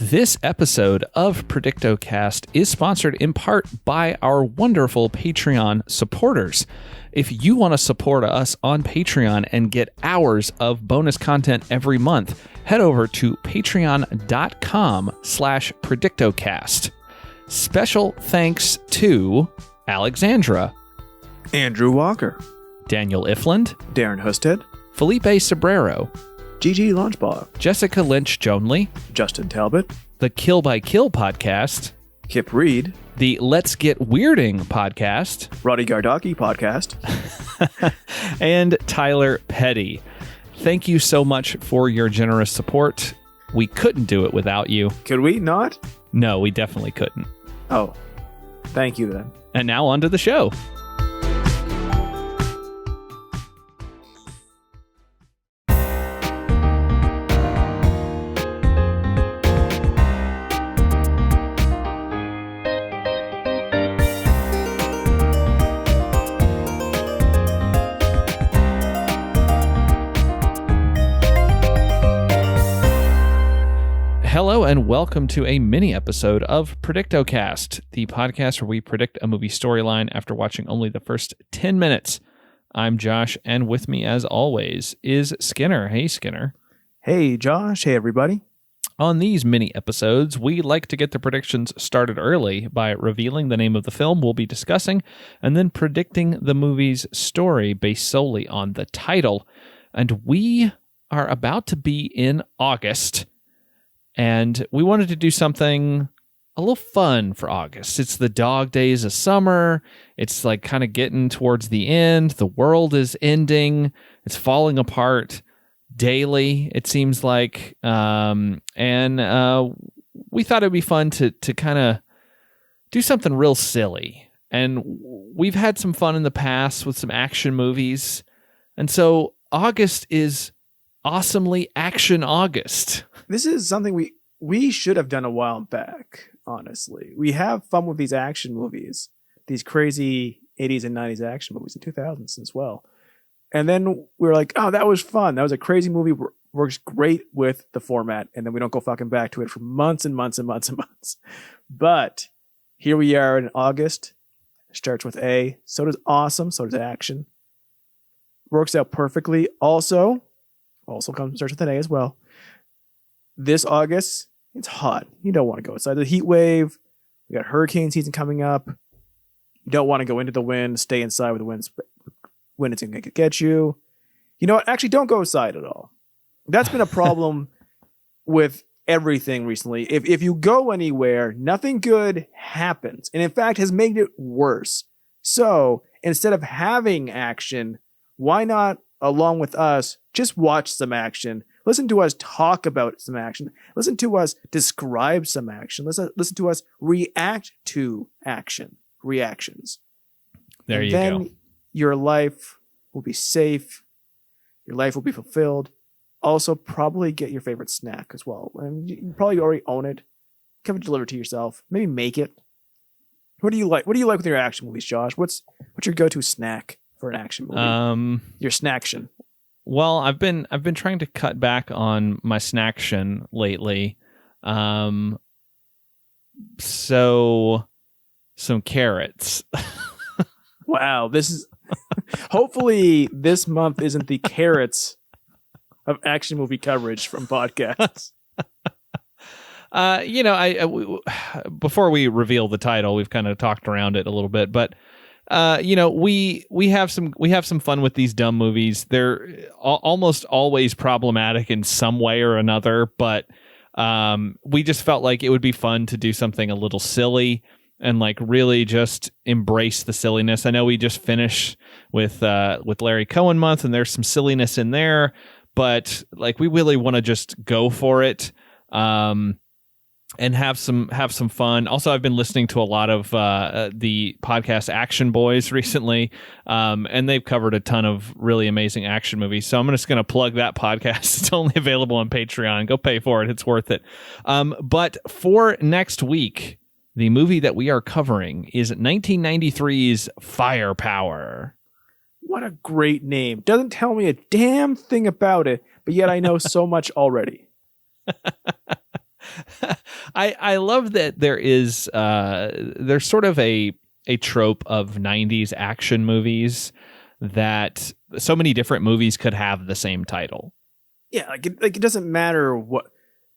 This episode of predictocast is sponsored in part by our wonderful Patreon supporters. If you want to support us on Patreon and get hours of bonus content every month, head over to patreon.com/predictocast. Special thanks to Alexandra, Andrew Walker, Daniel Ifland, Darren Husted, Felipe Sobrero, Gigi Launchbog, Jessica Lynch-Jonley, Justin Talbot, the Kill by Kill podcast, Kip Reed, the Let's Get Weirding podcast, Roddy Gardaki podcast, and Tyler Petty. Thank you so much for your generous support. We couldn't do it without you. Could we not? No, we definitely couldn't. Oh, thank you then. And now on to the show. Hello and welcome to a mini episode of predictocast, the podcast where we predict a movie storyline after watching only the first 10 minutes. I'm Josh, and with me as always is Skinner. Hey, Skinner. Hey, Josh. Hey, everybody. On these mini episodes, we like to get the predictions started early by revealing the name of the film we'll be discussing and then predicting the movie's story based solely on the title. And we are about to be in August, and we wanted to do something a little fun for August. It's the dog days of summer. It's like kind of getting towards the end. The world is ending. It's falling apart daily, it seems like. And we thought it'd be fun to kind of do something real silly. And we've had some fun in the past with some action movies. And so August is awesomely Action August. This is something we should have done a while back, honestly. We have fun with these action movies, these crazy 80s and 90s action movies, and 2000s as well. And then we were like, oh, that was fun. That was a crazy movie. Works great with the format. And then we don't go fucking back to it for months and months and months and months. But here we are in August. It starts with A. So does Awesome. So does Action. Works out perfectly. Also starts with an A as well. This August, it's hot. You don't want to go outside. The heat wave. We got hurricane season coming up. You don't want to go into the wind. Stay inside with the wind when it's going to get you. You know what? Actually, don't go outside at all. That's been a problem with everything recently. If you go anywhere, nothing good happens. And in fact, has made it worse. So instead of having action, why not, along with us, just watch some action? Listen to us talk about some action. Listen to us describe some action. Listen to us react to action. Reactions. There you go. Your life will be safe. Your life will be fulfilled. Also, probably get your favorite snack as well. And you probably already own it. Come and deliver it to yourself. Maybe make it. What do you like? What do you like with your action movies, Josh? What's your go-to snack for an action movie? Your snaction. Well, I've been trying to cut back on my snaction lately. So some carrots. Wow, this is hopefully this month isn't the carrots of action movie coverage from podcasts. Before we reveal the title, we've kind of talked around it a little bit, but we have some fun with these dumb movies. They're almost always problematic in some way or another, but we just felt like it would be fun to do something a little silly and like really just embrace the silliness. I know we just finished with Larry Cohen month, and there's some silliness in there, but like we really want to just go for it. And have some fun. Also, I've been listening to a lot of the podcast Action Boys recently, and they've covered a ton of really amazing action movies. So I'm just going to plug that podcast. It's only available on Patreon. Go pay for it. It's worth it. But for next week, the movie that we are covering is 1993's Firepower. What a great name. Doesn't tell me a damn thing about it, but yet I know so much already. I love that there's sort of a trope of 90s action movies that so many different movies could have the same title. Yeah, it doesn't matter what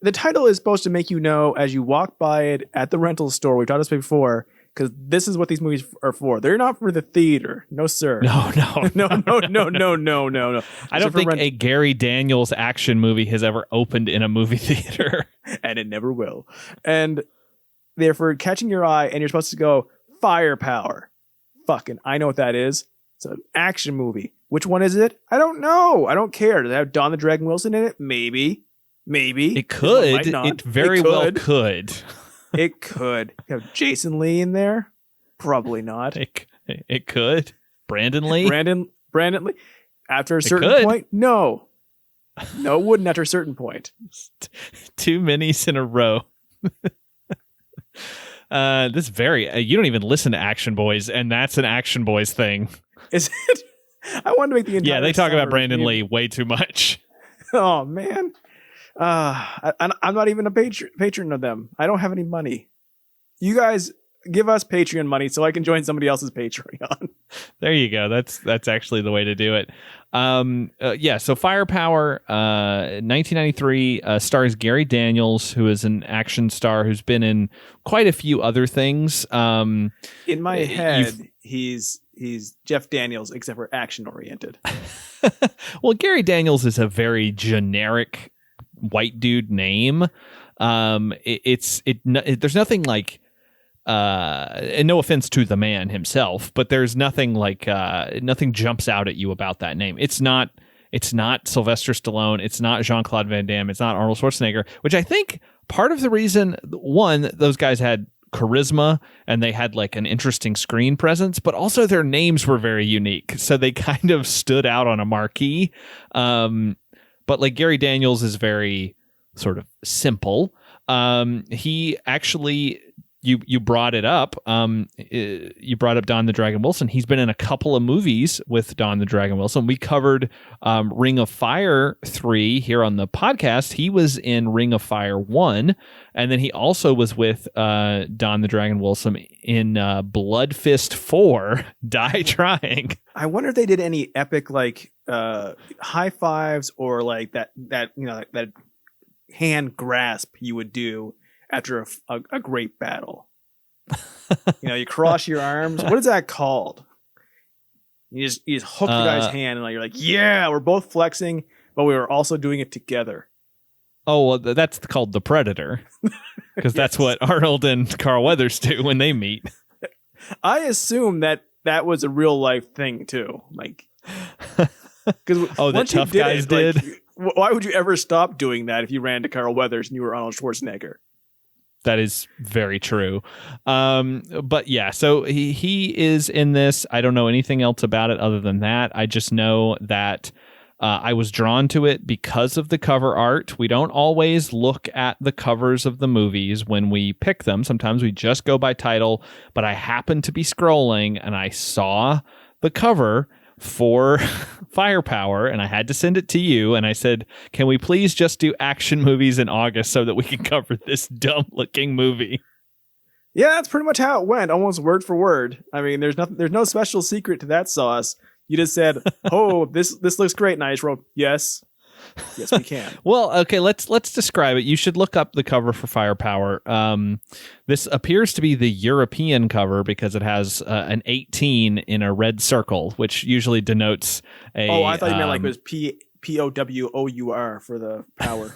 the title is supposed to make you know as you walk by it at the rental store. We've talked about this before, because this is what these movies are for. They're not for the theater. No, sir. No. No. I don't think a Gary Daniels action movie has ever opened in a movie theater. And it never will. And they're for catching your eye, and you're supposed to go, firepower. Fucking, I know what that is. It's an action movie. Which one is it? I don't know. I don't care. Does it have Don the Dragon Wilson in it? Maybe. It could. It very well could. It could. You have Jason Lee in there? Probably not. It could. Brandon Lee? Brandon Lee? After a certain point? No. No, it wouldn't after a certain point. Two minis in a row. This very... you don't even listen to Action Boys, and that's an Action Boys thing. Is it? I wanted to make the entire... Yeah, they talk about Brandon Lee way too much. Oh, man. I'm not even a patron of them. I don't have any money. You guys give us Patreon money so I can join somebody else's Patreon. There you go. That's actually the way to do it. So Firepower, 1993, stars Gary Daniels, who is an action star who's been in quite a few other things. In my head, he's Jeff Daniels, except for action oriented. Well, Gary Daniels is a very generic white dude name. There's nothing like, and no offense to the man himself, but there's nothing like, nothing jumps out at you about that name. It's not Sylvester Stallone. It's not Jean-Claude Van Damme. It's not Arnold Schwarzenegger, which I think part of the reason, one, those guys had charisma and they had like an interesting screen presence, but also their names were very unique. So they kind of stood out on a marquee. But like Gary Daniels is very sort of simple. He actually, you brought it up. You brought up Don the Dragon Wilson. He's been in a couple of movies with Don the Dragon Wilson. We covered Ring of Fire 3 here on the podcast. He was in Ring of Fire 1. And then he also was with Don the Dragon Wilson in Blood Fist 4, Die Trying. I wonder if they did any epic like high fives or like that that hand grasp you would do after a great battle. You cross your arms. What is that called? You just hook the guy's hand and you're like, yeah, we're both flexing, but we were also doing it together. Oh, well, that's called the Predator, because that's what Arnold and Carl Weathers do when they meet. I assume that was a real life thing too. Like, the tough guys did. Like, why would you ever stop doing that if you ran to Carl Weathers and you were Arnold Schwarzenegger? That is very true. But yeah, so he is in this. I don't know anything else about it other than that. I just know that I was drawn to it because of the cover art. We don't always look at the covers of the movies when we pick them. Sometimes we just go by title, but I happened to be scrolling and I saw the cover for Firepower and I had to send it to you. And I said, can we please just do action movies in August so that we can cover this dumb looking movie? Yeah, that's pretty much how it went, almost word for word. I mean, there's no special secret to that sauce. You just said, "Oh, this looks great," and I just wrote, "Yes, we can." Well, okay, let's describe it. You should look up the cover for Firepower. This appears to be the European cover because it has an 18 in a red circle, which usually denotes a. Oh, I thought you meant like it was POWOUR for the power.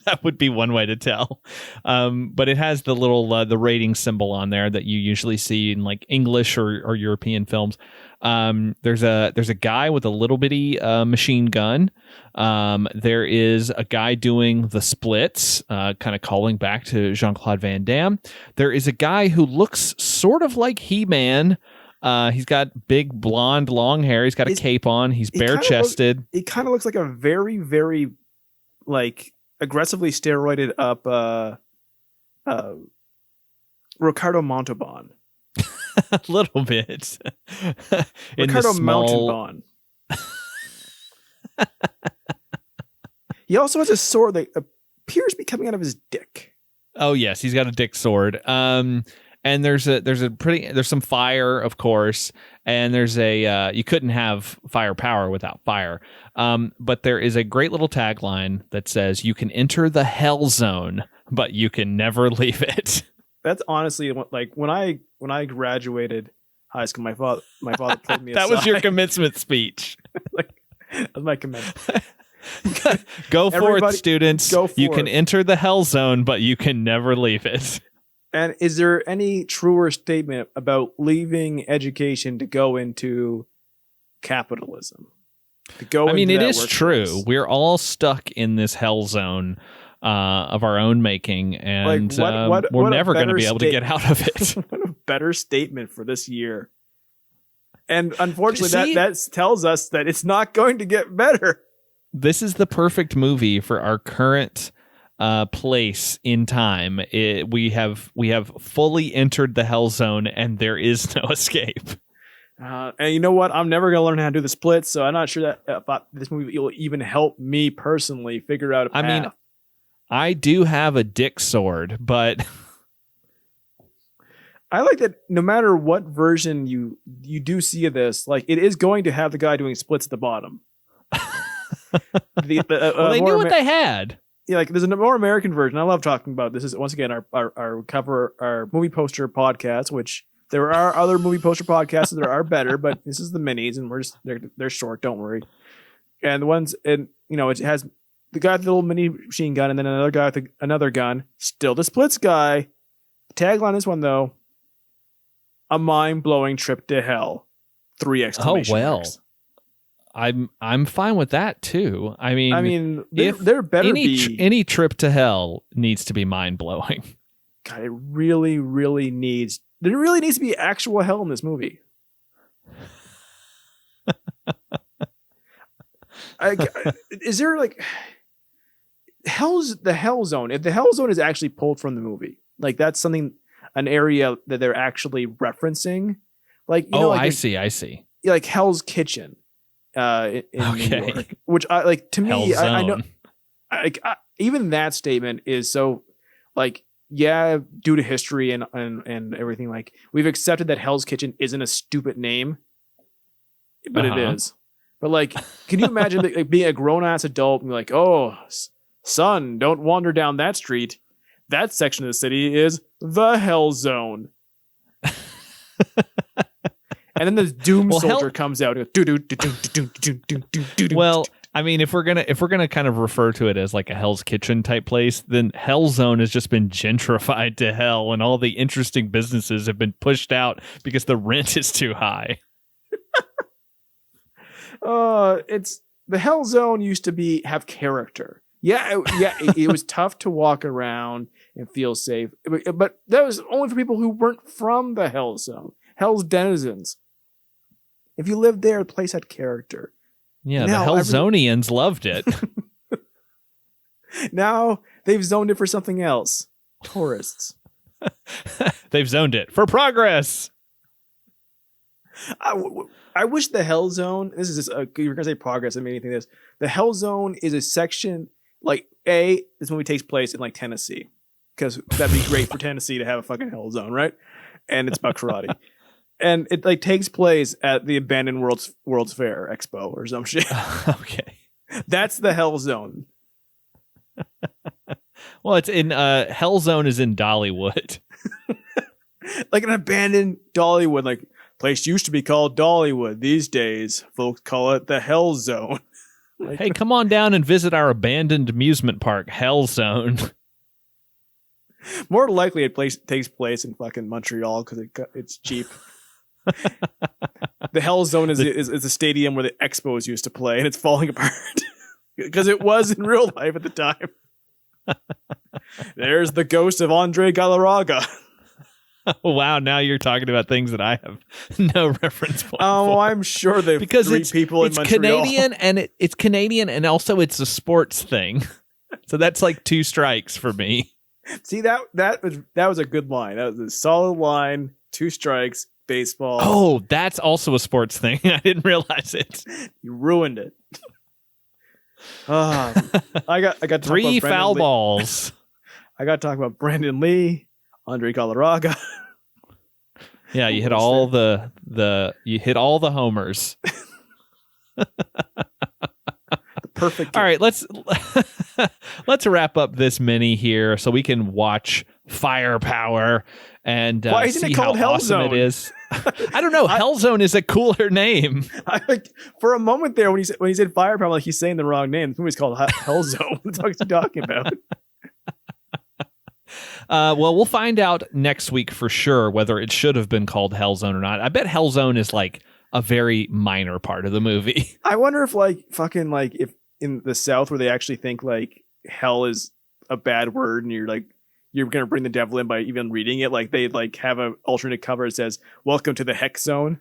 That would be one way to tell. But it has the little the rating symbol on there that you usually see in like English or European films. There's a guy with a little bitty machine gun. There is a guy doing the splits, kind of calling back to Jean-Claude Van Damme. There is a guy who looks sort of like He-Man. He's got big blonde long hair. He's got a cape on. He's bare-chested. He kind of looks like a very, very like aggressively steroided up Ricardo Montalban. A little bit. Ricardo Montalban. He also has a sword that appears to be coming out of his dick. Oh yes, he's got a dick sword. And there's some fire, of course, and there's you couldn't have firepower without fire. But there is a great little tagline that says, "You can enter the hell zone, but you can never leave it." That's honestly like when I graduated high school, my father pulled me aside. That was your commencement speech. That was my commencement. Go forth, students. Go forth. You can enter the hell zone, but you can never leave it. And is there any truer statement about leaving education to go into capitalism? It is true. We're all stuck in this hell zone of our own making, and we're never going to be able to get out of it. What a better statement for this year. And unfortunately, that tells us that it's not going to get better. This is the perfect movie for our current place in time. We have fully entered the hell zone, and there is no escape. And you know what? I'm never gonna learn how to do the splits, so I'm not sure that this movie will even help me personally figure out a path. I mean, I do have a dick sword, but I like that no matter what version you do see of this, like it is going to have the guy doing splits at the bottom. They knew what they had. Yeah, like there's a more American version. I love talking about this. Is once again our movie poster podcast, which there are other movie poster podcasts that are better, but this is the minis, and they're short. Don't worry. And the ones, and it has the guy with the little mini machine gun, and then another guy with another gun. Still the splits guy. The tagline on this one though: a mind-blowing trip to hell. 3 exclamation marks. I'm fine with that too. I mean, there better be any trip to hell needs to be mind blowing. God, it really, really needs. There really needs to be actual hell in this movie. Is there like the hell zone? If the hell zone is actually pulled from the movie, like that's an area that they're actually referencing. Like I see. Like Hell's Kitchen. In New York, which I like. To me, I know. Even that statement is so, like, yeah, due to history and everything. Like, we've accepted that Hell's Kitchen isn't a stupid name, but it is. But like, can you imagine like being a grown ass adult and be like, "Oh, son, don't wander down that street. That section of the city is the Hell Zone." And then the Doom Soldier comes out and goes, Well, I mean, if we're gonna kind of refer to it as like a Hell's Kitchen type place, then Hell Zone has just been gentrified to hell, and all the interesting businesses have been pushed out because the rent is too high. It's the Hell Zone used to have character. It was tough to walk around and feel safe, but that was only for people who weren't from the Hell Zone. Hell's denizens. If you lived there, the place had character. Yeah, now, the Hellzonians loved it. Now they've zoned it for something else. Tourists. They've zoned it for progress. I wish the Hell Zone. This is just you're gonna say progress. I mean, anything. This the Hell Zone is a section like this movie takes place in like Tennessee because that'd be great for Tennessee to have a fucking Hell Zone, right? And it's about karate. And it like takes place at the abandoned World's Fair Expo or some shit. Okay. That's the Hell Zone. Well, it's in Hell Zone is in Dollywood. Like an abandoned Dollywood, like place used to be called Dollywood. These days, folks call it the Hell Zone. Like, hey, come on down and visit our abandoned amusement park, Hell Zone. More likely it takes place in fucking Montreal because it's cheap. The Hell Zone is a stadium where the Expos used to play, and it's falling apart because it was in real life at the time. There's the ghost of Andre Galarraga. Wow, now you're talking about things that I have no reference point for. I'm sure they because it's people in Montreal. Canadian and it's Canadian and also it's a sports thing. So that's like 2 strikes for me. See that was a good line. That was a solid line. 2 strikes. Baseball. Oh, that's also a sports thing. I didn't realize it. You ruined it. I got to talk 3 about foul Brandon Lee. balls. I got to talk about Brandon Lee, Andre Galarraga. Yeah, you hit all the you hit all the homers. The perfect. All right, let's wrap up this mini here so we can watch Firepower and Why isn't see it called how awesome Hellzone? it is. I don't know. Hellzone is a cooler name. For a moment there, when he said Firepower, like he's saying the wrong name. The movie's called Hellzone. What the fuck is he talking about? Well, we'll find out next week for sure whether it should have been called Hellzone or not. I bet Hellzone is like a very minor part of the movie. I wonder if if in the South where they actually think like hell is a bad word and you're gonna bring the devil in by even reading it, like they like have an alternate cover that says "Welcome to the Hex Zone."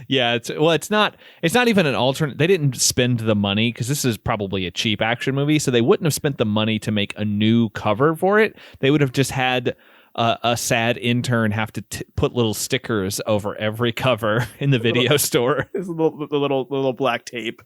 Yeah, it's not even an alternate. They didn't spend the money because this is probably a cheap action movie, so they wouldn't have spent the money to make a new cover for it. They would have just had a sad intern have to put little stickers over every cover in the video store. It's the little black tape.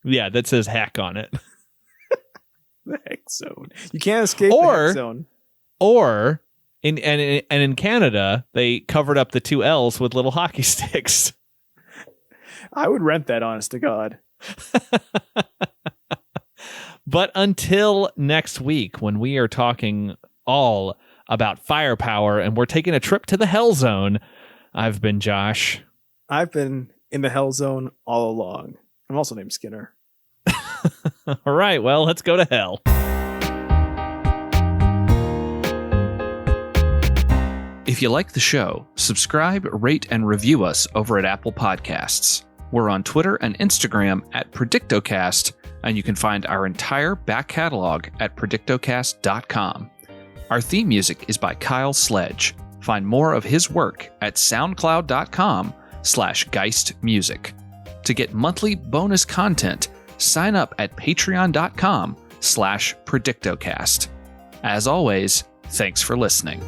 Yeah, that says "heck" on it. The Hex Zone. You can't escape the Hex Zone. Or in Canada, they covered up the 2 L's with little hockey sticks. I would rent that, honest to God. But until next week, when we are talking all about Firepower and we're taking a trip to the Hell Zone, I've been Josh. I've been in the Hell Zone all along. I'm also named Skinner. All right, well, let's go to hell. If you like the show, subscribe, rate, and review us over at Apple Podcasts. We're on Twitter and Instagram at predictocast, and you can find our entire back catalog at predictocast.com. Our theme music is by Kyle Sledge. Find more of his work at soundcloud.com/geistmusic. To get monthly bonus content, sign up at patreon.com/predictocast. As always, thanks for listening.